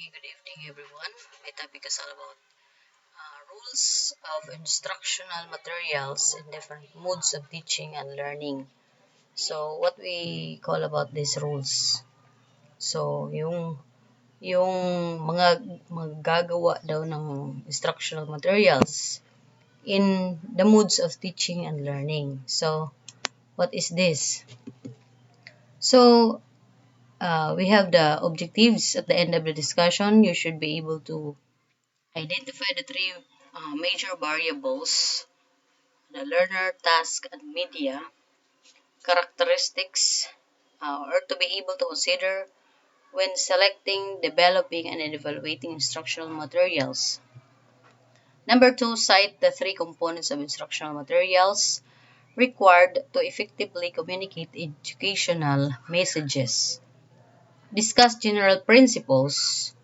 Good evening, everyone. My topic is all about rules of instructional materials in different modes of teaching and learning. So, what we call about these rules? So, yung mga magagawa daw ng instructional materials in the modes of teaching and learning. So, what is this? So, we have the objectives at the end of the discussion. You should be able to identify the three major variables: the learner, task, and media characteristics, or to be able to consider when selecting, developing, and evaluating instructional materials. Number two, cite the three components of instructional materials required to effectively communicate educational messages. Discuss general principles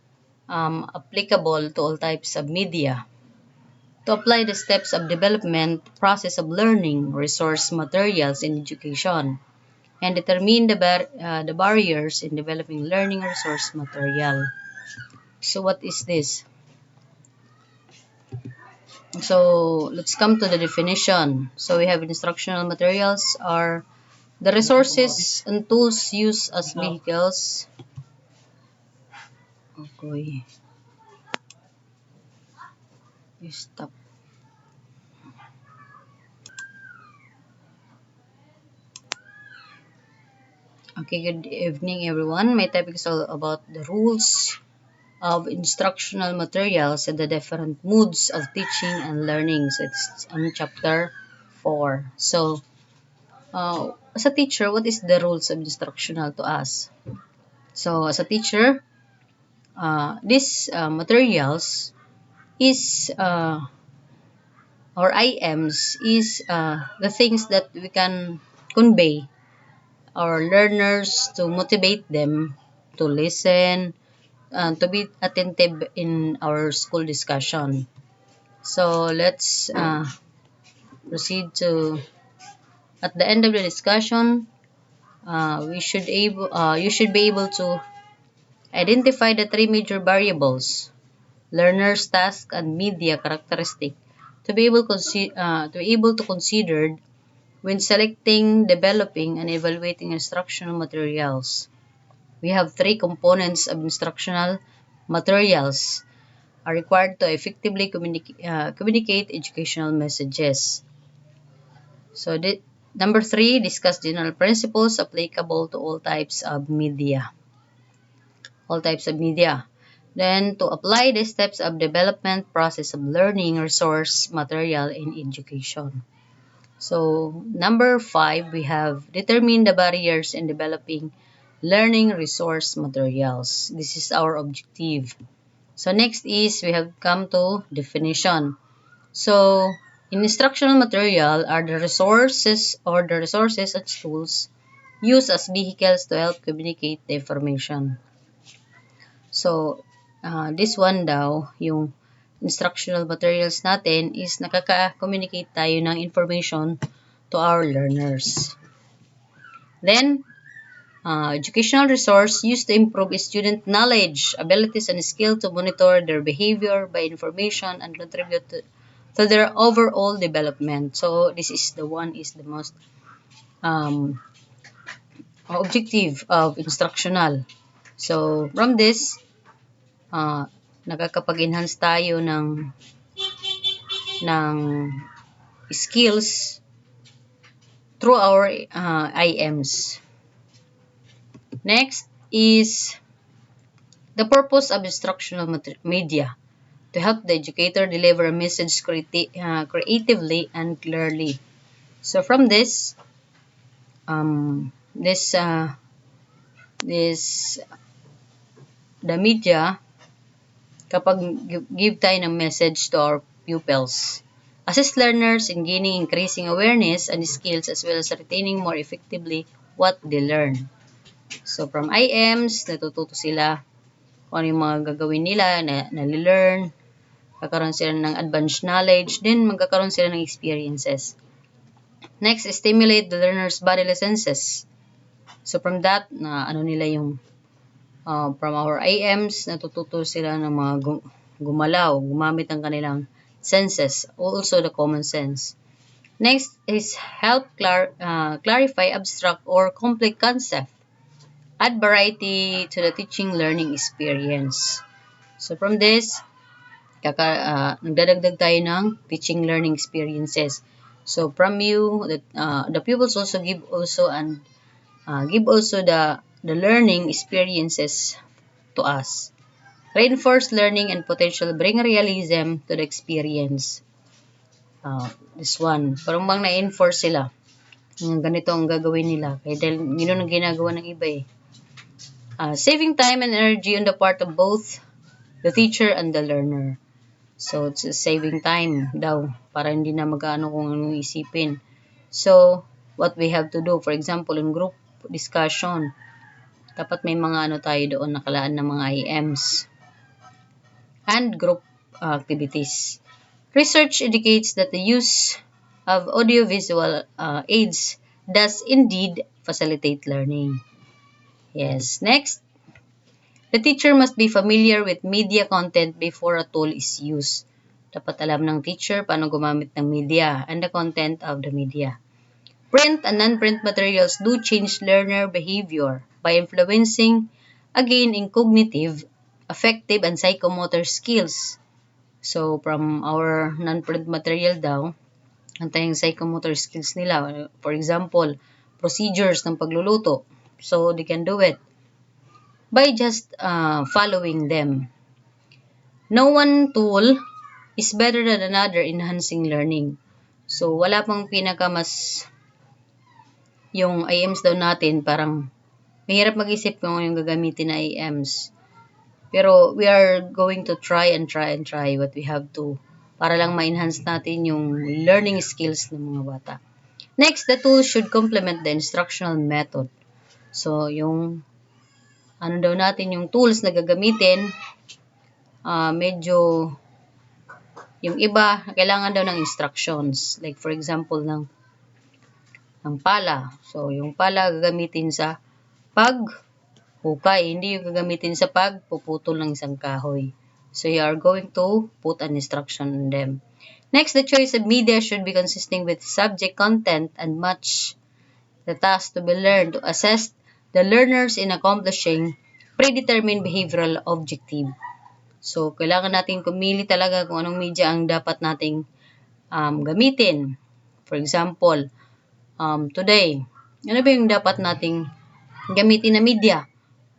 applicable to all types of media. To apply the steps of development, process of learning, resource materials in education, and determine the barriers in developing learning resource material. So what is this? So let's come to the definition. So we have instructional materials are the resources and tools used as vehicles. Okay. You stop. Okay, good evening everyone. My topic is all about the rules of instructional materials and the different moods of teaching and learning. So it's on chapter 4. So as a teacher, what is the rules of instructional to us? So as a teacher, these materials is or IMs is the things that we can convey our learners to motivate them to listen, to be attentive in our school discussion. So let's proceed to, at the end of the discussion, you should be able to identify the three major variables: learner's task and media characteristic, to be able to consider when selecting, developing, and evaluating instructional materials. We have three components of instructional materials are required to effectively communicate educational messages. So number 3, discuss general principles applicable to all types of media. All types of media. Then to apply the steps of development, process of learning, resource material in education. So number 5, we have determine the barriers in developing learning resource materials. This is our objective. So next is we have come to definition. So instructional material are the resources and tools used as vehicles to help communicate the information. So this one daw, yung instructional materials natin is nakaka-communicate tayo ng information to our learners. Then educational resource used to improve student knowledge, abilities, and skill to monitor their behavior by information and contribute to their overall development. So this is the one is the most objective of instructional. So from this, nakakapag-enhance tayo ng skills through our IMs. Next is the purpose of instructional media: to help the educator deliver a message creatively and clearly. So from this, the media, kapag give tayo ng message to our pupils, assist learners in gaining increasing awareness and skills as well as retaining more effectively what they learn. So from IMs, natututo sila kung ano yung mga gagawin nila, nalilearn, magkakaroon sila ng advanced knowledge, then magkakaroon sila ng experiences. Next, stimulate the learner's bodily senses. So from that, ano nila yung From our IMs, natututo sila ng mga gumalaw, gumamit ng kanilang senses, also the common sense. Next is help clarify abstract or complex concept. Add variety to the teaching learning experience. So from this, nagdadagdag tayo ng teaching learning experiences. So from you, the pupils also give also the learning experiences to us. Reinforce learning and potential bring realism to the experience. This one, parang bang na-enforce sila. Ganito ang gagawin nila. Kaya dahil yun ang ginagawa ng iba eh. Saving time and energy on the part of both the teacher and the learner. So, it's saving time daw para hindi na mag-ano kung anong isipin. So, what we have to do, for example, in group discussion, dapat may mga ano tayo doon nakalaan ng mga IMs and group activities. Research indicates that the use of audiovisual aids does indeed facilitate learning. Yes. Next, the teacher must be familiar with media content before a tool is used. Dapat alam ng teacher paano gumamit ng media and the content of the media. Print and non-print materials do change learner behavior by influencing, again, in cognitive, affective, and psychomotor skills. So, from our non-print material daw, ang tayong psychomotor skills nila. For example, procedures ng pagluluto. So, they can do it by just following them. No one tool is better than another in enhancing learning. So, wala pang pinaka mas yung IMs daw natin, parang mahirap mag-isip kung yung gagamitin na IMs. Pero we are going to try what we have to para lang ma-enhance natin yung learning skills ng mga bata. Next, the tool should complement the instructional method. So, yung ano daw natin, yung tools na gagamitin, medyo yung iba, kailangan daw ng instructions. Like for example, ng pala. So, yung pala gagamitin sa paghukay. Hindi yung gagamitin sa pagpuputol ng isang kahoy. So, you are going to put an instruction on them. Next, the choice of media should be consisting with subject content and match the task to be learned to assess the learners in accomplishing predetermined behavioral objective. So, kailangan natin pumili talaga kung anong media ang dapat nating gamitin. For example, today, ano ba yung dapat nating gamitin na media?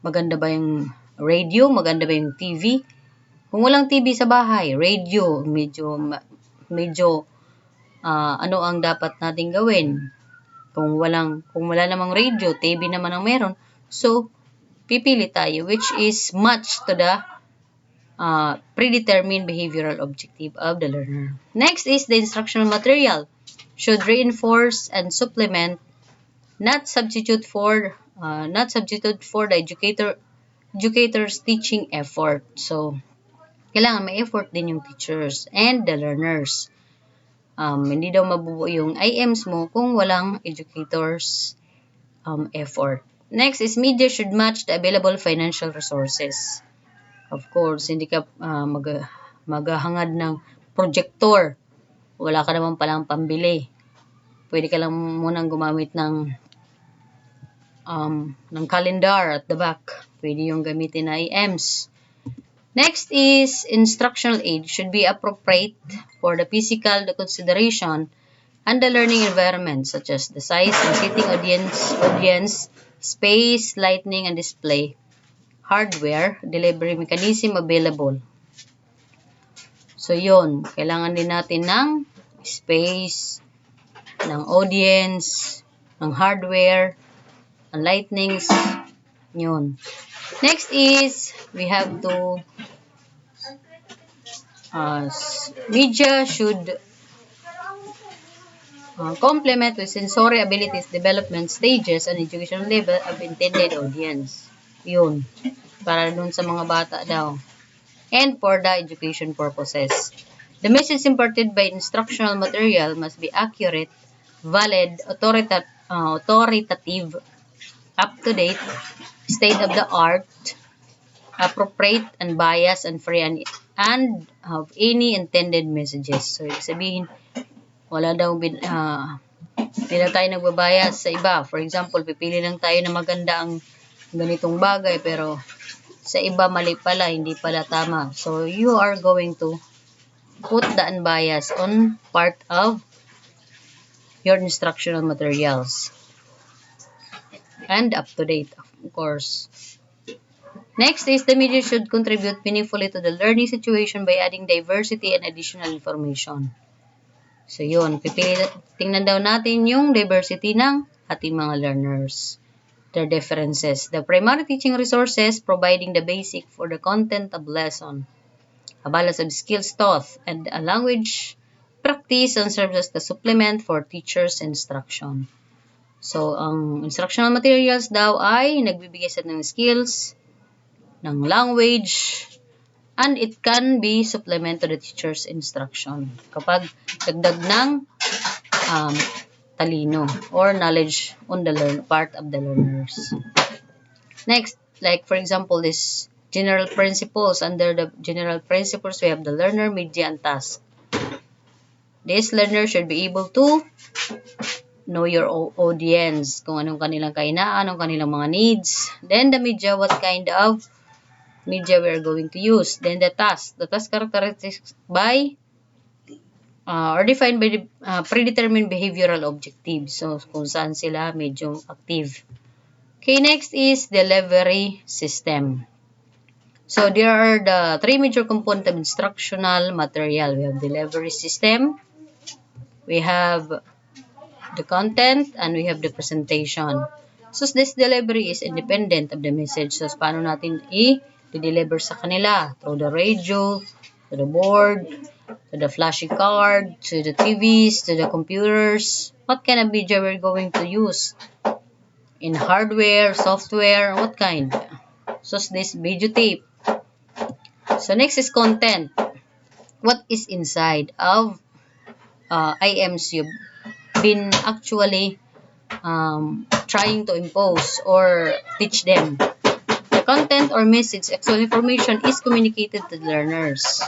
Maganda ba yung radio? Maganda ba yung TV? Kung walang TV sa bahay, radio, medyo ano ang dapat nating gawin? Kung wala namang radio, TV naman ang meron. So, pipili tayo which is match to the predetermined behavioral objective of the learner. Next is the instructional material. Should reinforce and supplement, not substitute for the educator's teaching effort. So, kailangan may effort din yung teachers and the learners. Hindi daw mabubuo yung IMs mo kung walang educators effort. Next is media should match the available financial resources. Of course, hindi ka maghahangad ng projector. Wala ka naman palang pambili. Pwede ka lang munang gumamit ng calendar at the back. Pwede yung gamitin na IMs. Next is instructional aid should be appropriate for the physical consideration and the learning environment such as the size and seating audience, space, lighting and display, hardware, delivery mechanism available. So yun, kailangan din natin ng space, ng audience, ng hardware, ng lightnings, yun. Next is, we have to, media should complement with sensory abilities, development stages, and educational level of intended audience. Yun. Para dun sa mga bata daw. And for the education purposes. The message imparted by instructional material must be accurate, valid, authoritative, up-to-date, state-of-the-art, appropriate and biased and free and of any intended messages. So, ibig sabihin, wala daw hindi na tayo nagbabayas sa iba. For example, pipili lang tayo na maganda ang ganitong bagay, pero sa iba mali pala, hindi pala tama. So, you are going to put the unbiased on part of your instructional materials. And up to date, of course. Next is the media should contribute meaningfully to the learning situation by adding diversity and additional information. So yun, tingnan daw natin yung diversity ng ating mga learners. Their differences. The primary teaching resources providing the basic for the content of lesson. A balance of skills taught and a language practice and serves as the supplement for teachers' instruction. So, ang instructional materials daw ay nagbibigay sa ng skills, ng language, and it can be supplement to the teacher's instruction kapag dagdag ng talino or knowledge on the part of the learners. Next, like for example, this general principles. Under the general principles, we have the learner, media, and task. This learner should be able to know your audience, kung anong kanilang kainaan, anong kanilang mga needs. Then the media, what kind of media we are going to use. Then the task characteristics by or defined by the predetermined behavioral objectives. So, kung saan sila medyo active. Okay, next is delivery system. So, there are the three major components of instructional material. We have delivery system, we have the content, and we have the presentation. So, this delivery is independent of the message. So, paano natin i-deliver sa kanila? Through the radio, to the board, to the flashy card, to the TVs, to the computers. What kind of media we're going to use? In hardware, software, what kind? So, this videotape. So, next is content. What is inside of IMs you've been actually trying to impose or teach them? The content or message, actual information is communicated to the learners.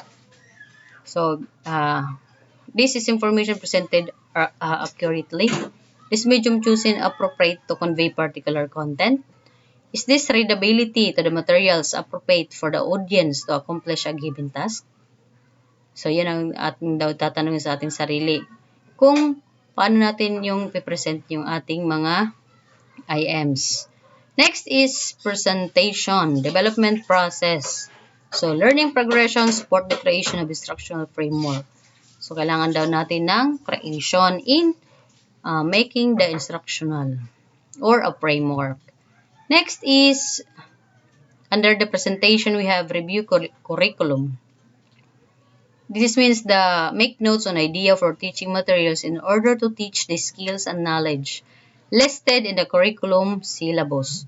So, this is information presented accurately. Is medium chosen appropriate to convey particular content? Is this readability to the materials appropriate for the audience to accomplish a given task? So, yan ang ating daw tatanungin sa ating sarili. Kung paano natin yung pipresent yung ating mga IMs. Next is presentation, development process. So, learning progression, support the creation of instructional framework. So, kailangan daw natin ng creation in making the instructional or a framework. Next is, under the presentation, we have review curriculum. This means make notes on idea for teaching materials in order to teach the skills and knowledge listed in the curriculum syllabus.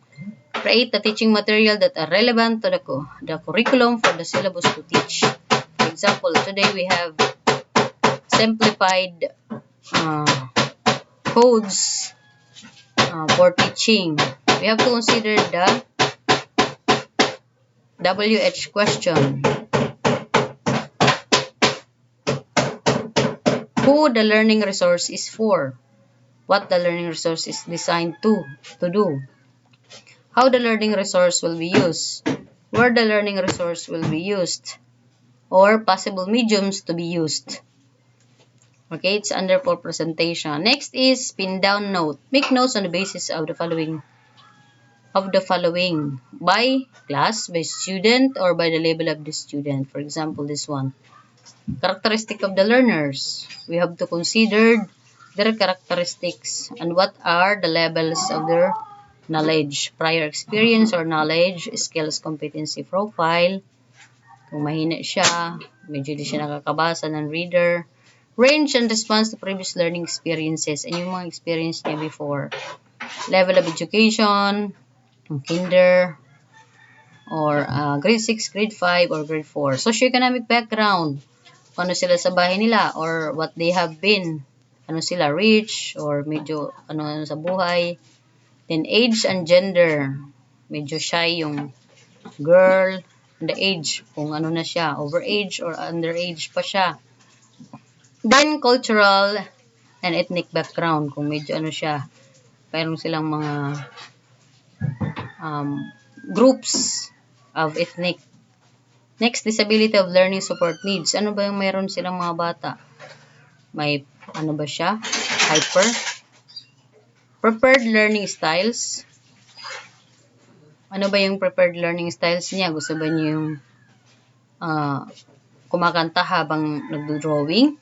Create the teaching material that are relevant to the curriculum for the syllabus to teach. For example, today we have simplified codes for teaching. We have to consider the WH question. Who the learning resource is for. What the learning resource is designed to do. How the learning resource will be used. Where the learning resource will be used. Or possible mediums to be used. Okay, it's under for presentation. Next is pin down note. Make notes on the basis of the following. By class, by student, or by the label of the student. For example, this one. Characteristic of the learners. We have to consider their characteristics and what are the levels of their knowledge. Prior experience or knowledge, skills, competency profile. Kung mahina siya, medyo di siya nakakabasa ng reader. Range and response to previous learning experiences and yung mga experience niya before. Level of education, kinder, or grade 6, grade 5, or grade 4. Socioeconomic background, ano sila sa bahay nila, or what they have been. Ano sila, rich, or medyo ano sa buhay. Then age and gender, medyo shy yung girl, the age, kung ano na siya, overage or underage pa siya. Then, cultural and ethnic background, kung medyo ano siya, mayroon silang mga groups of ethnic. Next, disability of learning support needs. Ano ba yung mayroon silang mga bata? May, ano ba siya? Hyper. Preferred learning styles. Ano ba yung preferred learning styles niya? Gusto ba niya yung kumakanta habang nagdo-drawing?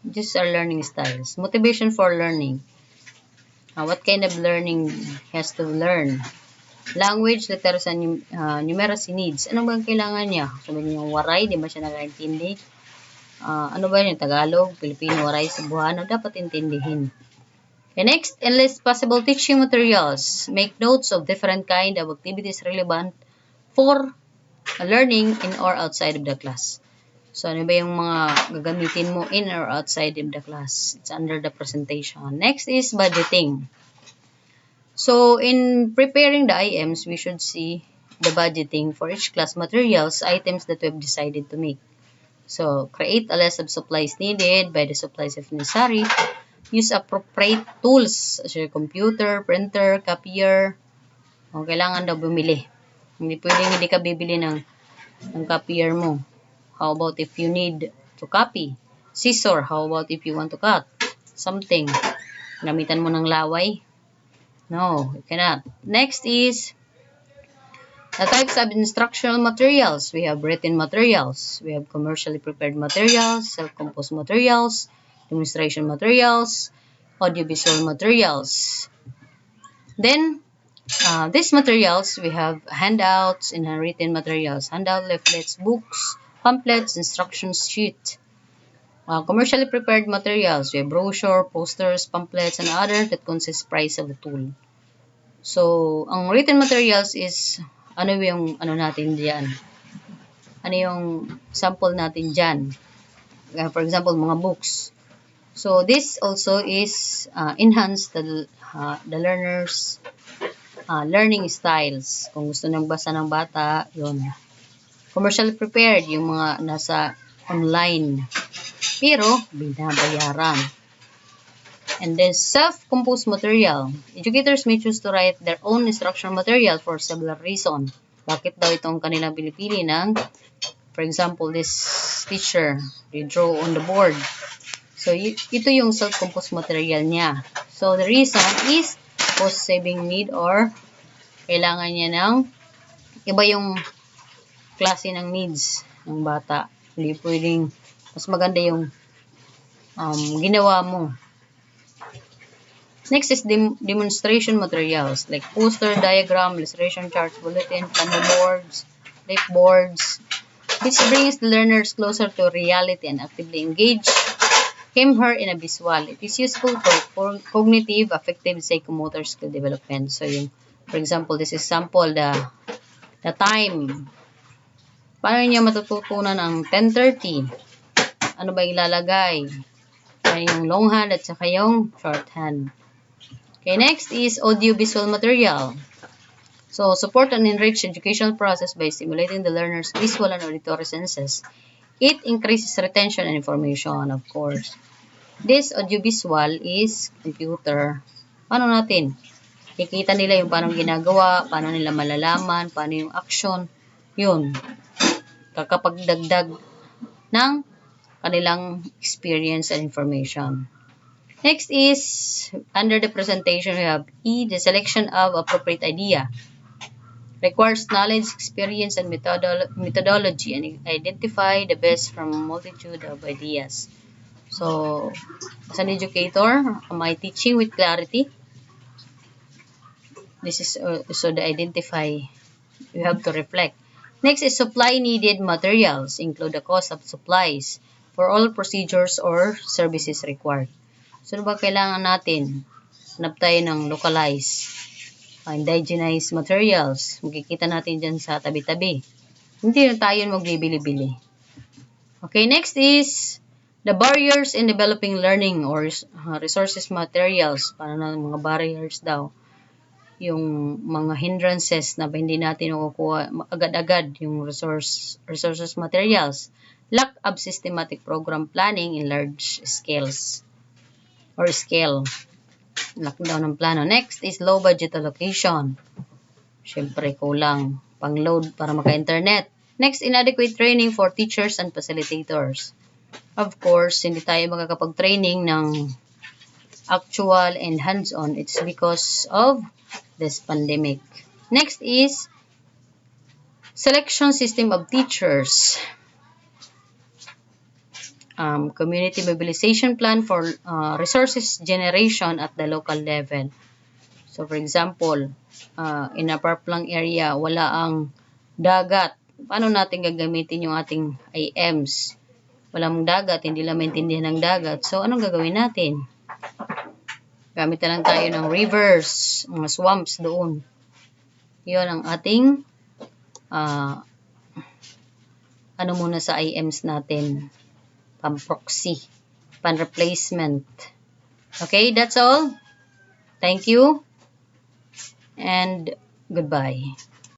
These are learning styles. Motivation for learning. What kind of learning has to learn? Language, literacy, numeracy needs. Ano ba ang kailangan niya? Sabi niya yung waray, di ba siya nakaintindi? Ano ba yun? Tagalog, Filipino, waray, Cebuano, dapat intindihin. Okay, next, enlist possible teaching materials. Make notes of different kind of activities relevant for learning in or outside of the class. So, ano ba yung mga gagamitin mo in or outside of the class? It's under the presentation. Next is budgeting. So, in preparing the IMs, we should see the budgeting for each class materials, items that we've decided to make. So, create a list of supplies needed, buy the supplies if necessary, use appropriate tools such as computer, printer, copier. O, kailangan daw bumili. Hindi pwedeng hindi ka bibili ng copier mo. How about if you need to copy? Scissor, how about if you want to cut something? Gamitan mo ng laway? No, you cannot. Next is the types of instructional materials. We have written materials. We have commercially prepared materials, self-composed materials, demonstration materials, audiovisual materials. Then, these materials, we have handouts and handwritten materials. Handout, leaflets, books, pamphlets, instructions sheet. Commercially prepared materials, we have brochure, posters, pamphlets, and other that consist price of the tool. So, ang written materials is, ano yung ano natin diyan? Ano yung sample natin diyan? For example, mga books. So, this also is enhance the learner's learning styles. Kung gusto nang basa ng bata, yun. Commercially prepared, yung mga nasa online. Pero, binabayaran. And then, self-composed material. Educators may choose to write their own instructional material for several reasons. Bakit daw itong kanilang pinipili ng, for example, this teacher, they draw on the board. So, ito yung self-composed material niya. So, the reason is cost-saving need or kailangan niya ng iba yung klase ng needs ng bata. Hindi pwedeng mas maganda yung ginawa mo. Next is demonstration materials like poster, diagram, illustration charts, bulletin, planner boards, boards. This brings the learners closer to reality and actively engage him, her in a visual. It is useful for cognitive, affective, psychomotor skill development. So, yung, for example, this is sample, the time. Paano niya matututunan ang 10:30? Ano ba ilalagay? Yung long hand at saka yung short hand. Okay, next is audiovisual material. So, support and enrich educational process by stimulating the learner's visual and auditory senses. It increases retention and information, of course. This audiovisual is computer. Paano natin? Kikita nila yung paano ginagawa, paano nila malalaman, paano yung action. Yun. Kakapagdagdag ng kanilang experience and information. Next is, under the presentation, we have E, the selection of appropriate idea. Requires knowledge, experience, and methodology, and identify the best from a multitude of ideas. So, as an educator, am I teaching with clarity? This is so the identify, you have to reflect. Next is supply needed materials, include the cost of supplies for all procedures or services required. So, ano ba kailangan natin? Hanap tayo ng localized, indigenized materials. Makikita natin dyan sa tabi-tabi. Hindi na tayo magbibili-bili. Okay, next is the barriers in developing learning or resources materials. Paano na mga barriers daw? yung mga hindrances na hindi natin nakukuha agad-agad, yung resources materials, lack of systematic program planning in large scales or scale, lockdown ng plano. Next is low budget allocation. Siyempre, kulang pang-load para maka-internet. Next, inadequate training for teachers and facilitators. Of course, hindi tayo makakapag-training ng actual and hands-on. It's because of this pandemic. Next is selection system of teachers. Community mobilization plan for resources generation at the local level. So, for example, in a parplang area, wala ang dagat. Paano natin gagamitin yung ating IMs? Walang dagat, hindi lang maintindihan ng dagat. So, anong gagawin natin? Gamit na lang tayo ng rivers, mga swamps doon. Yun ang ating ano muna sa IMs natin. Pang-proxy, pan-replacement. Okay, that's all. Thank you and goodbye.